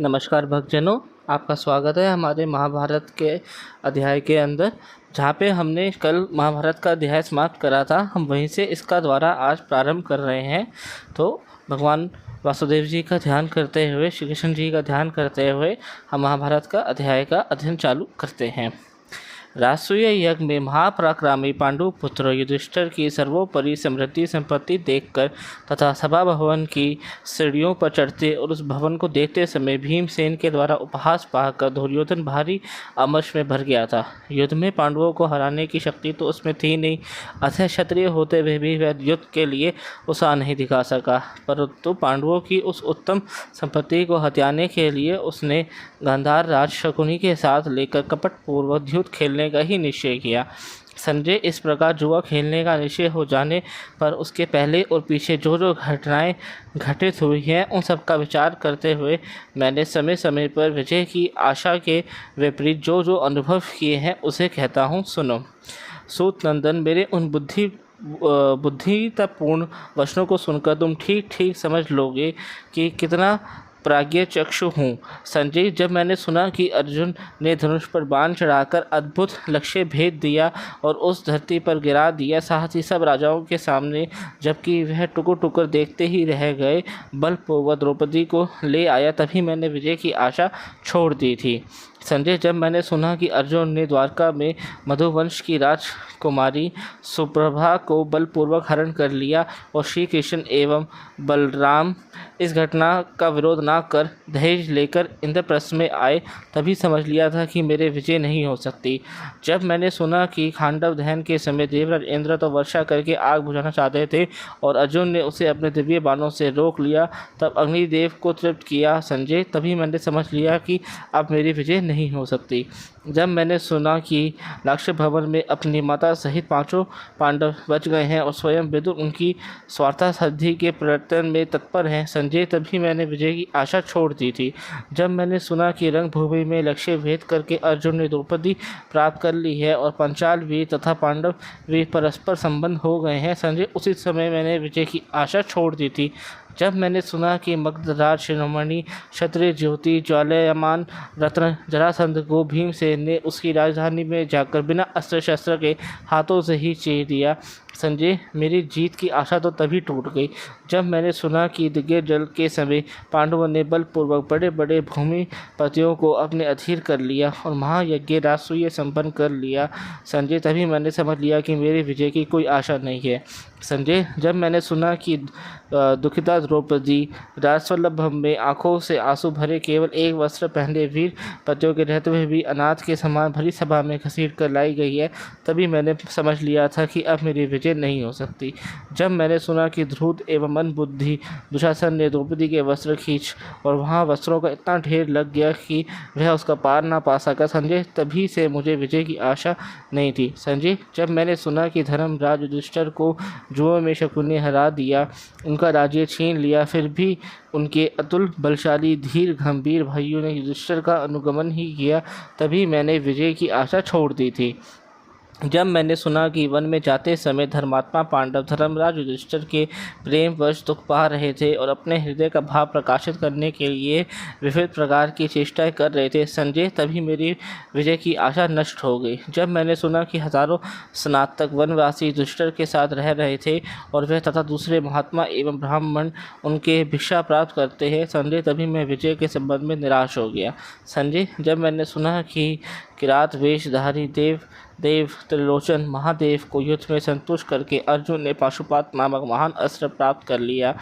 नमस्कार भक्तजनों, आपका स्वागत है हमारे महाभारत के अध्याय के अंदर। जहाँ पे हमने कल महाभारत का अध्याय समाप्त करा था, हम वहीं से इसका द्वारा आज प्रारंभ कर रहे हैं। तो भगवान वासुदेव जी का ध्यान करते हुए, श्री कृष्ण जी का ध्यान करते हुए हम महाभारत का अध्याय का अध्ययन चालू करते हैं। राजसूय यज्ञ में महापराक्रमी पांडु पुत्र युधिष्ठिर की सर्वोपरि समृद्धि संपत्ति देखकर तथा सभा भवन की सीढ़ियों पर चढ़ते और उस भवन को देखते समय भीमसेन के द्वारा उपहास पाकर दुर्योधन भारी आमर्ष में भर गया था। युद्ध में पांडवों को हराने की शक्ति तो उसमें थी नहीं, अतः क्षत्रिय होते हुए भी वह युद्ध के लिए उत्साह नहीं दिखा सका। परंतु पांडवों की उस उत्तम संपत्ति को हथियाने के लिए उसने गांधार राज शकुनी के साथ लेकर कपटपूर्वक युद्ध खेलने का ही निश्चय किया। संजय, इस प्रकार जुआ खेलने का निश्चय हो जाने पर उसके पहले और पीछे जो जो घटनाएं घटित हुई हैं उन सब का विचार करते हुए मैंने समय समय पर विजय की आशा के विपरीत जो जो अनुभव किए हैं उसे कहता हूँ, सुनो। सूत नंदन, मेरे उन बुद्धितापूर्ण वचनों को सुनकर तुम ठीक ठीक समझ लोगे कि कितना प्राज्ञ चक्षु हूँ। संजय, जब मैंने सुना कि अर्जुन ने धनुष पर बाण चढ़ाकर अद्भुत लक्ष्य भेद दिया और उस धरती पर गिरा दिया, साथ ही सब राजाओं के सामने, जबकि वह टुकुर टुकुर देखते ही रह गए, बलपूर्वक द्रौपदी को ले आया, तभी मैंने विजय की आशा छोड़ दी थी। संजय, जब मैंने सुना कि अर्जुन ने द्वारका में मधुवंश की राजकुमारी सुप्रभा को बलपूर्वक हरण कर लिया और श्री कृष्ण एवं बलराम इस घटना का विरोध न कर दहेज लेकर इंद्रप्रस्थ में आए, तभी समझ लिया था कि मेरे विजय नहीं हो सकती। जब मैंने सुना कि खांडव दहन के समय देवराज इंद्र तो वर्षा करके आग बुझाना चाहते थे और अर्जुन ने उसे अपने दिव्य बाणों से रोक लिया, तब अग्निदेव को तृप्त किया। संजय, तभी मैंने समझ लिया कि अब मेरी विजय नहीं हो सकती। जब मैंने सुना कि लाक्ष भवन में अपनी माता सहित 5 पांडव बच गए हैं और स्वयं विदुर उनकी स्वार्था सिद्धि के प्रवर्तन में तत्पर हैं, संजय, तभी मैंने विजय की आशा छोड़ दी थी। जब मैंने सुना कि रंगभूमि में लक्ष्य भेद करके अर्जुन ने द्रौपदी प्राप्त कर ली है और पंचाल वीर तथा पांडव वीर परस्पर संबंध हो गए हैं, संजय, उसी समय मैंने विजय की आशा छोड़ दी थी। जब मैंने सुना कि मगधराज शिरोमणि क्षत्रिय ज्योति ज्वालयमान रत्न जरासंध को भीमसेन ने उसकी राजधानी में जाकर बिना अस्त्र शस्त्र के हाथों से ही चीर दिया, संजय, मेरी जीत की आशा तो तभी टूट गई जब मैंने सुना कि दिग्गज जल के समय पांडवों ने बलपूर्वक बड़े बड़े भूमिपतियों को अपने अधीर कर लिया और महायज्ञ राजसूय संपन्न कर लिया। संजय, तभी मैंने समझ लिया कि मेरी विजय की कोई आशा नहीं है। संजय, जब मैंने सुना कि दुखिता द्रौपदी राजवल्लभ में आंखों से आंसू भरे केवल एक वस्त्र पहने वीर पतियों के रहते हुए भी अनाथ के समान भरी सभा में घसीट कर लाई गई है, तभी मैंने समझ लिया था कि अब मेरी विजय नहीं हो सकती। जब मैंने सुना कि ध्रुव एवं मंदबुद्धि दुशासन ने द्रौपदी के वस्त्र खींच और वहाँ वस्त्रों का इतना ढेर लग गया कि वह उसका पार ना पा सका, संजय, तभी से मुझे विजय की आशा नहीं थी। संजय, जब मैंने सुना कि धर्मराज युधिष्ठिर को जुओं में शकुनी ने हरा दिया, उनका राज्य छीन लिया, फिर भी उनके अतुल बलशाली धीर गंभीर भाइयों ने युधिष्ठिर का अनुगमन ही किया, तभी मैंने विजय की आशा छोड़ दी थी। जब मैंने सुना कि वन में जाते समय धर्मात्मा पांडव धर्मराज युधिष्ठिर के प्रेमवश दुख पा रहे थे और अपने हृदय का भाव प्रकाशित करने के लिए विविध प्रकार की चेष्टाएं कर रहे थे, संजय, तभी मेरी विजय की आशा नष्ट हो गई। जब मैंने सुना कि हजारों स्नातक वनवासी युधिष्ठिर के साथ रह रहे थे और वह तथा दूसरे महात्मा एवं ब्राह्मण उनके भिक्षा प्राप्त करते हैं, संजय, तभी मैं विजय के संबंध में निराश हो गया। संजय, जब मैंने सुना कि किरात वेशधारी देव त्रिलोचन महादेव को युद्ध में संतुष्ट करके अर्जुन ने पाशुपात नामक महान अस्त्र प्राप्त कर लिया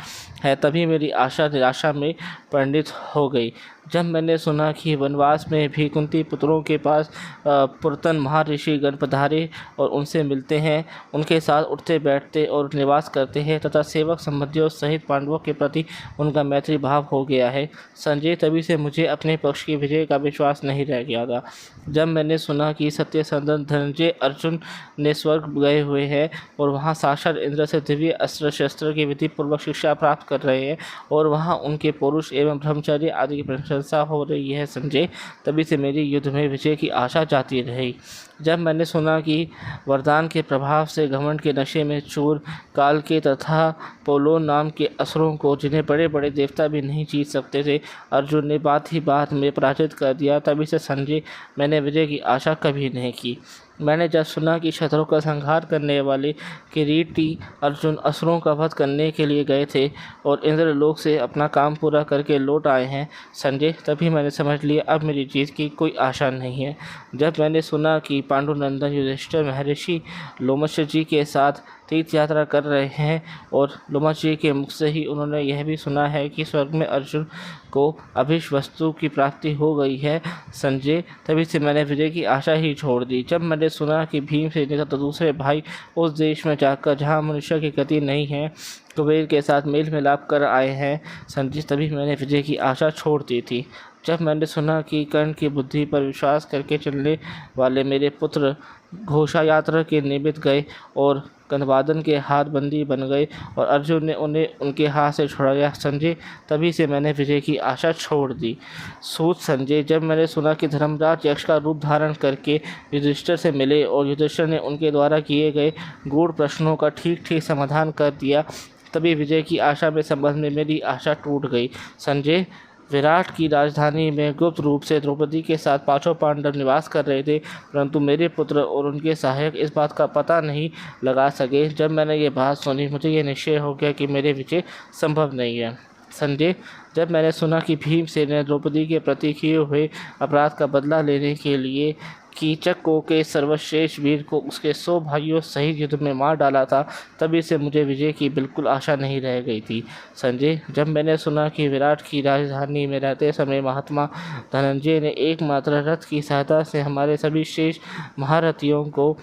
है, तभी मेरी आशा निराशा में परिणित हो गई। जब मैंने सुना कि वनवास में भी कुंती पुत्रों के पास पुरातन महर्षि गण पधारे और उनसे मिलते हैं, उनके साथ उठते बैठते और निवास करते हैं तथा सेवक संबंधियों सहित पांडवों के प्रति उनका मैत्री भाव हो गया है, संजय, तभी से मुझे अपने पक्ष की विजय का विश्वास नहीं रह गया था। जब मैंने सुना कि सत्यसंधन धनंजय अर्जुन ने स्वर्ग गए हुए हैं और वहाँ साक्षात इंद्र से दिव्य अस्त्र शस्त्र की विधि पूर्वक शिक्षा प्राप्त कर रहे हैं और वहाँ उनके पुरुष एवं ब्रह्मचर्य आदि की प्रशंसा हो रही है संजय, तभी से मेरी युद्ध में विजय की आशा जाती रही। जब मैंने सुना कि वरदान के प्रभाव से घमंड के नशे में चूर काल के तथा पोलो नाम के असुरों को, जिन्हें बड़े बड़े देवता भी नहीं जीत सकते थे, अर्जुन ने बात ही बात में पराजित कर दिया, तभी से संजय मैंने विजय की आशा कभी नहीं की। मैंने जब सुना कि शत्रु का संहार करने वाले किरीटी अर्जुन असुरों का वध करने के लिए गए थे और इंद्रलोक से अपना काम पूरा करके लौट आए हैं संजय, तभी मैंने समझ लिया अब मेरी जीत की कोई आशा नहीं है। जब मैंने सुना कि पांडुनंदन युधिष्ठिर महर्षि लोमश जी के साथ तीर्थ यात्रा कर रहे हैं और लोमश जी के मुख से ही उन्होंने यह भी सुना है कि स्वर्ग में अर्जुन को अभिष्ट वस्तु की प्राप्ति हो गई है संजय, तभी से मैंने विजय की आशा ही छोड़ दी। जब मैंने सुना कि भीमसेन तथा दूसरे भाई उस देश में जाकर जहाँ मनुष्य की गति नहीं है कुबेर के साथ मेल मिलाप कर आए हैं संजय, तभी मैंने विजय की आशा छोड़ दी थी। जब मैंने सुना कि कर्ण की बुद्धि पर विश्वास करके चलने वाले मेरे पुत्र घोषा यात्रा के निमित्त गए और गंधवादन के हाथ बंदी बन गए और अर्जुन ने उन्हें उनके हाथ से छुड़ाया संजय, तभी से मैंने विजय की आशा छोड़ दी। सूत संजय, जब मैंने सुना कि धर्मराज यक्ष का रूप धारण करके युधिष्ठिर से मिले और युधिष्ठिर ने उनके द्वारा किए गए गूढ़ प्रश्नों का ठीक ठीक समाधान कर दिया, तभी विजय की आशा में संबंध में मेरी आशा टूट गई संजय। विराट की राजधानी में गुप्त रूप से द्रौपदी के साथ पांचों पांडव निवास कर रहे थे, परंतु मेरे पुत्र और उनके सहायक इस बात का पता नहीं लगा सके। जब मैंने ये बात सुनी मुझे ये निश्चय हो गया कि मेरे विजय संभव नहीं है संजय। जब मैंने सुना कि भीमसेन ने द्रौपदी के प्रति किए हुए अपराध का बदला लेने के लिए कीचक को के सर्वश्रेष्ठ वीर को उसके 100 भाइयों सहित युद्ध में मार डाला था, तभी से मुझे विजय की बिल्कुल आशा नहीं रह गई थी संजय। जब मैंने सुना कि विराट की राजधानी में रहते समय महात्मा धनंजय ने एकमात्र रथ की सहायता से हमारे सभी शेष महारथियों को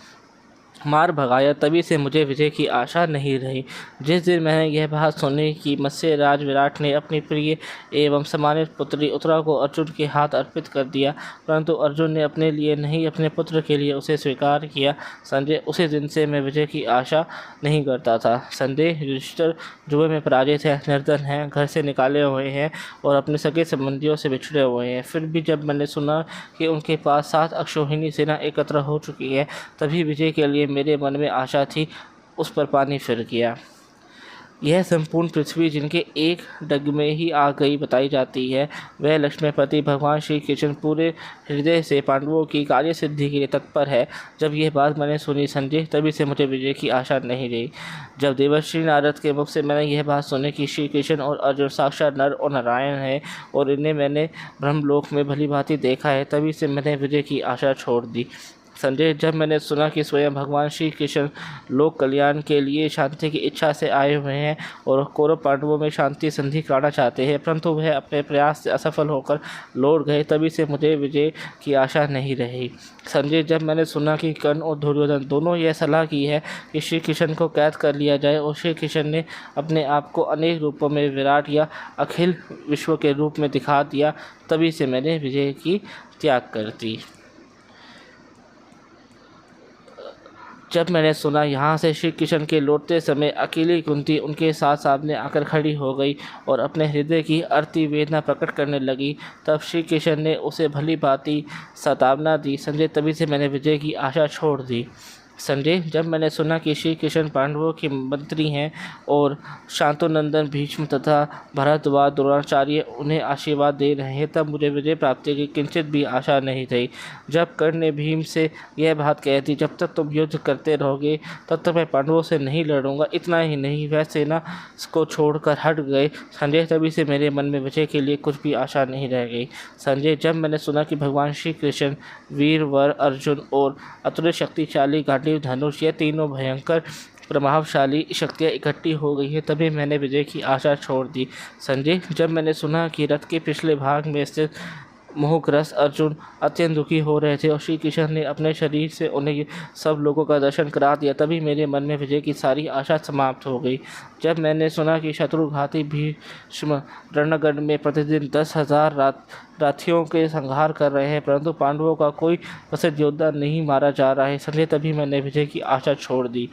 मार भगाया, तभी से मुझे विजय की आशा नहीं रही। जिस दिन मैंने यह बात सुनी कि मत्स्य राज विराट ने अपनी प्रिय एवं सम्मानित पुत्री उत्तरा को अर्जुन के हाथ अर्पित कर दिया, परंतु अर्जुन ने अपने लिए नहीं अपने पुत्र के लिए उसे स्वीकार किया संजय, उसी दिन से मैं विजय की आशा नहीं करता था संजय। युधिष्ठिर जुए में पराजित है, निर्धन हैं, घर से निकाले हुए हैं और अपने सगे संबंधियों से बिछड़े हुए हैं, फिर भी जब मैंने सुना कि उनके पास 7 अक्षौहिणी सेना एकत्र हो चुकी है, तभी विजय के लिए मेरे मन में आशा थी, उस पर पानी फिर गया। यह संपूर्ण पृथ्वी जिनके एक डग में ही आ गई बताई जाती है, वह लक्ष्मीपति भगवान श्री कृष्ण पूरे हृदय से पांडवों की कार्य सिद्धि के लिए तत्पर है। जब यह बात मैंने सुनी संजय, तभी से मुझे विजय की आशा नहीं रही। जब देवर्षि नारद के मुख से मैंने यह बात सुनी कि श्री कृष्ण और अर्जुन साक्षात नर और नारायण है और इन्हें मैंने ब्रह्मलोक में भली भांति देखा है, तभी से मैंने विजय की आशा छोड़ दी संजय। जब मैंने सुना कि स्वयं भगवान श्री कृष्ण लोक कल्याण के लिए शांति की इच्छा से आए हुए हैं और कौरव पांडवों में शांति संधि कराना चाहते हैं, परंतु वह अपने प्रयास से असफल होकर लौट गए, तभी से मुझे विजय की आशा नहीं रही संजय। जब मैंने सुना कि कर्ण और दुर्योधन दोनों यह सलाह की है कि श्री कृष्ण को कैद कर लिया जाए और श्री कृष्ण ने अपने आप को अनेक रूपों में विराट या अखिल विश्व के रूप में दिखा दिया, तभी से मैंने विजय की त्याग कर दी। जब मैंने सुना यहाँ से श्री कृष्ण के लौटते समय अकेली कुंती उनके साथ सामने आकर खड़ी हो गई और अपने हृदय की अति वेदना प्रकट करने लगी, तब श्री कृष्ण ने उसे भली भांति सतावना दी संजय, तभी से मैंने विजय की आशा छोड़ दी संजय। जब मैंने सुना कि श्री कृष्ण पांडवों के मंत्री हैं और शांतनुनंदन भीष्म तथा भरद्वाज द्रोणाचार्य उन्हें आशीर्वाद दे रहे हैं, तब मुझे विजय प्राप्ति की किंचित भी आशा नहीं थी। जब कर्ण ने भीम से यह बात कही थी, जब तक तुम युद्ध करते रहोगे तब तक मैं पांडवों से नहीं लड़ूंगा, इतना ही नहीं वह सेना को छोड़कर हट गए संजय, तभी से मेरे मन में विजय के लिए कुछ भी आशा नहीं रह गई संजय। जब मैंने सुना कि भगवान श्री कृष्ण वीरवर अर्जुन और अतुल्य शक्तिशाली धनुष, ये तीनों भयंकर प्रभावशाली शक्तियाँ इकट्ठी हो गई है, तभी मैंने विजय की आशा छोड़ दी संजय। जब मैंने सुना कि रथ के पिछले भाग में स्थित मोहग्रस्त अर्जुन अत्यंत दुखी हो रहे थे और श्री कृष्ण ने अपने शरीर से उन्हें सब लोगों का दर्शन करा दिया। तभी मेरे मन में विजय की सारी आशा समाप्त हो गई। जब मैंने सुना कि शत्रुघाती भीष्म रणगढ़ में प्रतिदिन 10,000 राथियों के संहार कर रहे हैं, परंतु पांडवों का कोई प्रसिद्ध योद्धा नहीं मारा जा रहा है, संजय तभी मैंने विजय की आशा छोड़ दी।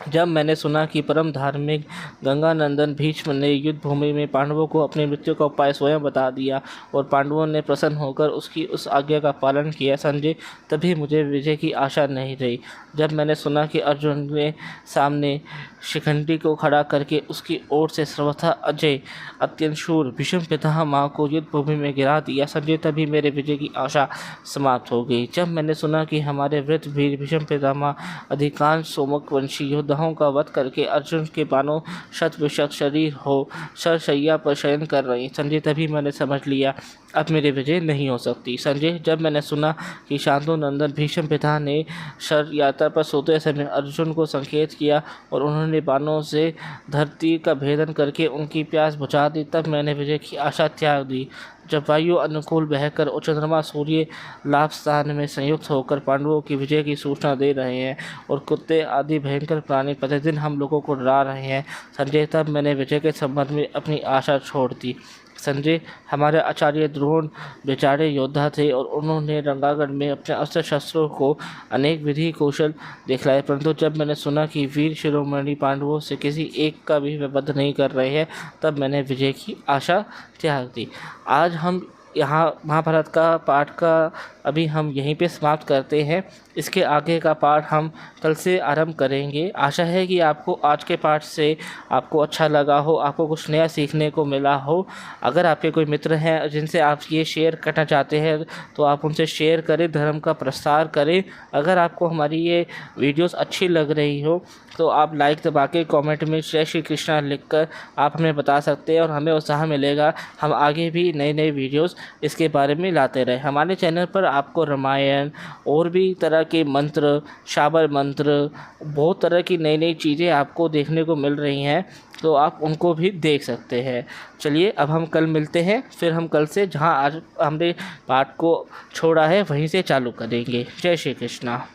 जब मैंने सुना कि परम धार्मिक गंगानंदन भीष्म ने युद्ध भूमि में पांडवों को अपनी मृत्यु का उपाय स्वयं बता दिया और पांडवों ने प्रसन्न होकर उसकी उस आज्ञा का पालन किया, संजय तभी मुझे विजय की आशा नहीं रही। जब मैंने सुना कि अर्जुन ने सामने शिखंडी को खड़ा करके उसकी ओर से सर्वथा अजय अत्यंत शूर भीष्म पितामह को युद्ध भूमि में गिरा दिया, संजय तभी मेरे विजय की आशा समाप्त हो गई। जब मैंने सुना कि हमारे वृद्ध वीर भीष्म पितामह अधिकांश सोमक वंशी योद्धाओं का वध करके अर्जुन के बानों शत विषक शरीर हो शरशैया पर शयन कर रही, संजय तभी मैंने समझ लिया अब मेरे विजय नहीं हो सकती। संजय, जब मैंने सुना कि शांतनुनंदन भीष्म पिता ने शर यात्रा पर सोते समय अर्जुन को संकेत किया और उन्होंने बाणों से धरती का भेदन करके उनकी प्यास बुझा दी, तब मैंने विजय की आशा त्याग दी। जब वायु अनुकूल बहकर और चंद्रमा सूर्य लाभ स्थान में संयुक्त होकर पांडवों की विजय की सूचना दे रहे हैं और कुत्ते आदि भयंकर प्राणी प्रतिदिन हम लोगों को डरा रहे हैं, संजय, तब मैंने विजय के संबंध में अपनी आशा छोड़ दी। संजय, हमारे आचार्य द्रोण बेचारे योद्धा थे और उन्होंने रंगागढ़ में अपने अस्त्र शस्त्रों को अनेक विधि कौशल दिखलाए, परंतु जब मैंने सुना कि वीर शिरोमणि पांडवों से किसी एक का भी वध नहीं कर रहे हैं, तब मैंने विजय की आशा त्याग दी। आज हम यहाँ महाभारत का पाठ का अभी हम यहीं पे समाप्त करते हैं। इसके आगे का पाठ हम कल से आरंभ करेंगे। आशा है कि आपको आज के पाठ से आपको अच्छा लगा हो, आपको कुछ नया सीखने को मिला हो। अगर आपके कोई मित्र हैं जिनसे आप ये शेयर करना चाहते हैं तो आप उनसे शेयर करें, धर्म का प्रसार करें। अगर आपको हमारी ये वीडियोस अच्छी लग रही हो तो आप लाइक दबा के कॉमेंट में जय श्री कृष्णा लिखकर आप हमें बता सकते हैं और हमें उत्साह मिलेगा, हम आगे भी नई नई वीडियोस इसके बारे में लाते रहे। हमारे चैनल पर आपको रामायण और भी तरह के मंत्र, शाबर मंत्र, बहुत तरह की नई नई चीज़ें आपको देखने को मिल रही हैं, तो आप उनको भी देख सकते हैं। चलिए अब हम कल मिलते हैं, फिर हम कल से जहां आज हमने पाठ को छोड़ा है वहीं से चालू करेंगे। जय श्री कृष्णा।